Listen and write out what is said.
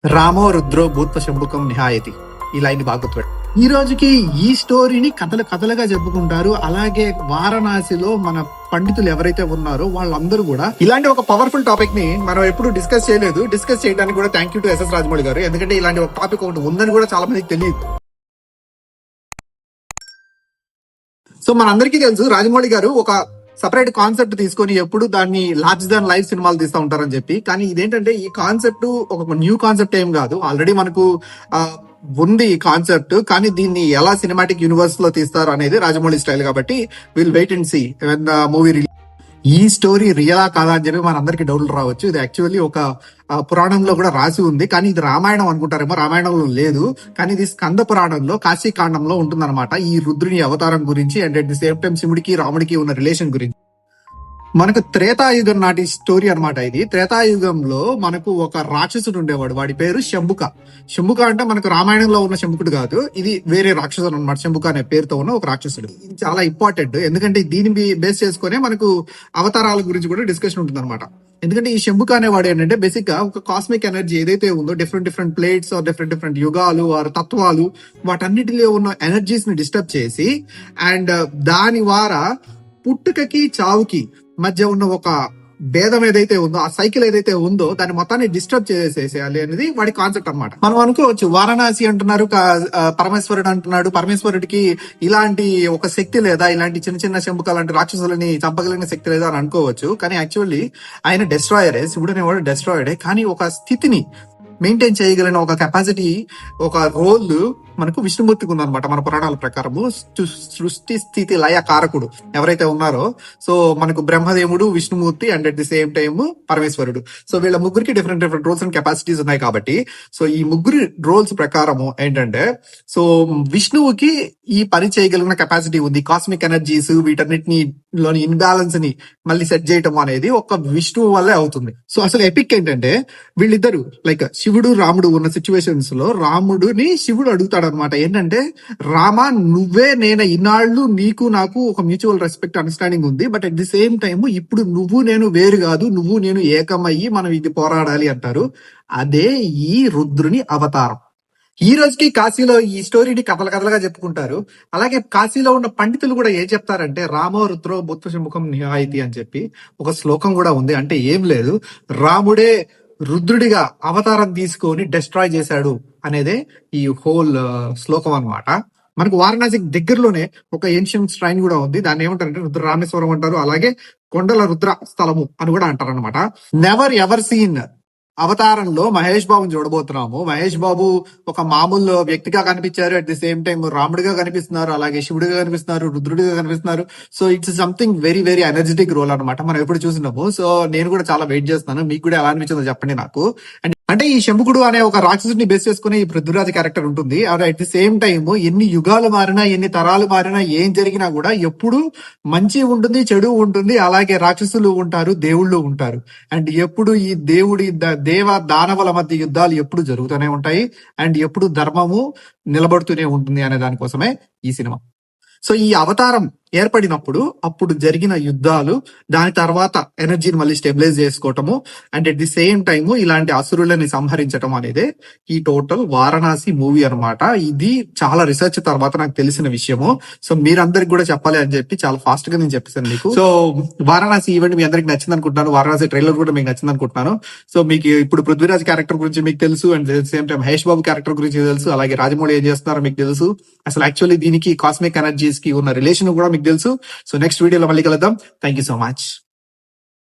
రామో రుద్రో భూత్వ శంభుకం నిహాయతి. ఈ లైన్ బాగా గుర్తుపెట్టు. ఈ రోజుకి ఈ స్టోరీని కథలు కథలుగా చెప్పుకుంటారు. అలాగే వారణాసిలో మన పండితులు ఎవరైతే ఉన్నారో వాళ్ళందరూ కూడా ఇలాంటి ఒక పవర్ఫుల్ టాపిక్ ని మనం ఎప్పుడు డిస్కస్ చేయలేదు. డిస్కస్ చేయడానికి కూడా thank you to SS Rajamouli garu. ఎందుకంటే ఇలాంటి ఒక టాపిక్ ఒకటి ఉందని కూడా చాలా మందికి తెలియదు. సో మనందరికీ తెలుసు రాజమౌళి గారు ఒక సపరేట్ కాన్సెప్ట్ తీసుకొని ఎప్పుడు దాన్ని లార్జ్ దాన్ లైఫ్ సినిమాలు తీస్తూ ఉంటారని చెప్పి. కానీ ఇదేంటంటే ఈ కాన్సెప్ట్ ఒక న్యూ కాన్సెప్ట్ ఏం కాదు, ఆల్రెడీ మనకు ఉంది ఈ కాన్సెప్ట్. కానీ దీన్ని ఎలా సినిమాటిక్ యూనివర్స్ లో తీస్తారు అనేది రాజమౌళి స్టైల్ కాబట్టి will wait and see when the movie release. ఈ స్టోరీ రియలా కాదా అని చెప్పి మనందరికి డౌట్లు రావచ్చు. ఇది యాక్చువల్లీ ఒక పురాణంలో కూడా రాసి ఉంది, కానీ ఇది రామాయణం అనుకుంటారేమో. రామాయణంలో లేదు, కానీ ఇది స్కంద పురాణంలో కాశీకాండంలో ఉంటుందన్నమాట. ఈ రుద్రుని అవతారం గురించి and at the same time శివుడికి రాముడికి ఉన్న రిలేషన్ గురించి. మనకు త్రేతాయుగం నాటి స్టోరీ అనమాట ఇది. త్రేతాయుగంలో మనకు ఒక రాక్షసుడు ఉండేవాడు, వాడి పేరు శంభుక. శంభుక అంటే మనకు రామాయణంలో ఉన్న శంభుకుడు కాదు, ఇది వేరే రాక్షసుడు అనమాట. శంభుక అనే పేరుతో ఉన్న ఒక రాక్షసుడు. ఇది చాలా ఇంపార్టెంట్, ఎందుకంటే దీన్ని బేస్ చేసుకునే మనకు అవతారాల గురించి కూడా డిస్కషన్ ఉంటుంది అనమాట. ఎందుకంటే ఈ శంభుక అనేవాడు ఏంటంటే బేసిక్ గా ఒక కాస్మిక్ ఎనర్జీ ఏదైతే ఉందో, డిఫరెంట్ ప్లేట్స్ ఆర్ డిఫరెంట్ యుగాలు ఆర్ తత్వాలు, వాటన్నిటిలో ఉన్న ఎనర్జీస్ ని డిస్టర్బ్ చేసి అండ్ దాని ద్వారా పుట్టుకకి చావుకి మధ్య ఉన్న ఒక భేదం ఏదైతే ఉందో, ఆ సైకిల్ ఏదైతే ఉందో దాన్ని మొత్తాన్ని డిస్టర్బ్ చేసేసేయాలి అనేది వాడి కాన్సెప్ట్ అనమాట. మనం అనుకోవచ్చు వారణాసి అంటున్నారు, పరమేశ్వరుడు అంటున్నాడు, పరమేశ్వరుడికి ఇలాంటి ఒక శక్తి లేదా, ఇలాంటి చిన్న చిన్న శంభుక లాంటి రాక్షసులని చంపగలిగిన శక్తి లేదా అని అనుకోవచ్చు. కానీ యాక్చువల్లీ ఆయన డెస్ట్రాయరే, శివుడు అనేవాడు డెస్ట్రాయరే. కానీ ఒక స్థితిని మెయింటైన్ చేయగలిగిన ఒక కెపాసిటీ, ఒక రోల్ మనకు విష్ణుమూర్తికి ఉందన్నమాట. మన పురాణాల ప్రకారము సృష్టి స్థితి లయ కారకుడు ఎవరైతే ఉన్నారో, సో మనకు బ్రహ్మదేవుడు, Vishnumurthy and at the same time పరమేశ్వరుడు. సో వీళ్ళ ముగ్గురికి డిఫరెంట్ రోల్స్ అండ్ కెపాసిటీస్ ఉన్నాయి కాబట్టి, సో ఈ ముగ్గురు రోల్స్ ప్రకారము ఏంటంటే, సో విష్ణువుకి ఈ పని చేయగలిగిన కెపాసిటీ ఉంది. కాస్మిక్ ఎనర్జీస్ వీటన్నిటిని లోని ఇన్బ్యాలెన్స్ ని మళ్ళీ సెట్ చేయటం అనేది ఒక విష్ణువు వల్లే అవుతుంది. సో అసలు ఎపిక్ ఏంటంటే, వీళ్ళిద్దరు లైక్ శివుడు రాముడు ఉన్న సిచ్యువేషన్స్ లో రాముడుని శివుడు అడుగుతాడు అనమాట. ఏంటంటే, రామా నువ్వే నేను ఇన్నాళ్ళు నీకు నాకు ఒక మ్యూచువల్ రెస్పెక్ట్ అండర్స్టాండింగ్ ఉంది, but at the same time ఇప్పుడు నువ్వు నేను వేరు కాదు, నువ్వు నేను ఏకమయ్యి మనం ఇది పోరాడాలి అంటారు. అదే ఈ రుద్రుని అవతారం. ఈ రోజుకి కాశీలో ఈ స్టోరీని కథలుగా చెప్పుకుంటారు. అలాగే కాశీలో ఉన్న పండితులు కూడా ఏం చెప్తారంటే, రామో రుద్రో భూత్వ శంభుకం నిహాయతి అని చెప్పి ఒక శ్లోకం కూడా ఉంది. అంటే ఏం లేదు, రాముడే రుద్రుడిగా అవతారం తీసుకొని డెస్ట్రాయ్ చేశాడు అనేదే ఈ హోల్ శ్లోకం అన్నమాట. మనకు వారణాసి దగ్గరలోనే ఒక ఏన్షియంట్ శ్రైన్ కూడా ఉంది. దాన్ని ఏమంటారంటే రుద్ర రామేశ్వరం అంటారు, అలాగే కొండల రుద్ర స్థలము అని కూడా అంటారు అనమాట. నెవర్ ఎవర్ సీన్ అవతారంలో మహేష్ బాబుని చూడబోతున్నాము. మహేష్ బాబు ఒక మామూలు వ్యక్తిగా కనిపించారు, అట్ ది సేమ్ టైం రాముడిగా కనిపిస్తున్నారు, అలాగే శివుడిగా కనిపిస్తున్నారు, రుద్రుడిగా కనిపిస్తున్నారు. So it's something very energetic role అనమాట మనం ఎప్పుడు చూసినాము. సో నేను కూడా చాలా వెయిట్ చేస్తున్నాను, మీకు కూడా ఎలా అనిపించిందో చెప్పండి నాకు. అంటే ఈ శంభుకుడు అనే ఒక రాక్షసుడిని బేస్ చేసుకుని ఈ పృథ్వీరాజ్ క్యారెక్టర్ ఉంటుంది. అట్ ది సేమ్ టైమ్ ఎన్ని యుగాలు మారినా, ఎన్ని తరాలు మారినా, ఏం జరిగినా కూడా ఎప్పుడు మంచి ఉంటుంది, చెడు ఉంటుంది, అలాగే రాక్షసులు ఉంటారు, దేవుళ్ళు ఉంటారు. అండ్ ఎప్పుడు ఈ దేవ దానవుల మధ్య యుద్ధాలు ఎప్పుడు జరుగుతూనే ఉంటాయి, అండ్ ఎప్పుడు ధర్మము నిలబడుతూనే ఉంటుంది అనే దానికోసమే ఈ సినిమా. సో ఈ అవతారం ఏర్పడినప్పుడు అప్పుడు జరిగిన యుద్ధాలు, దాని తర్వాత ఎనర్జీని మళ్ళీ స్టెబిలైజ్ చేసుకోవటము and at the same time ఇలాంటి అసురులని సంహరించడం అనేది ఈ టోటల్ వారణాసి మూవీ అనమాట. ఇది చాలా రీసెర్చ్ తర్వాత నాకు తెలిసిన విషయము. సో మీరందరికి కూడా చెప్పాలి అని చెప్పి చాలా ఫాస్ట్ గా నేను చెప్పేసాను మీకు. సో వారణాసి ఈవెంట్ మీ అందరికి నచ్చింది అనుకుంటున్నాను. వారణాసి ట్రైలర్ కూడా మీకు నచ్చింది అనుకుంటున్నాను. సో మీకు ఇప్పుడు పృథ్వీరాజ్ క్యారెక్టర్ గురించి మీకు తెలుసు, and at the same time Mahesh Babu character గురించి తెలుసు, అలాగే రాజమౌళి ఏం చేస్తున్నారో మీకు తెలుసు. అసలు యాక్చువల్లీ దీనికి కాస్మిక్ ఎనర్జీస్ కి ఉన్న రిలేషన్ కూడా మీకు తెలుసు. సో నెక్స్ట్ వీడియోలో మళ్ళీ కలుద్దాం. Thank you so much.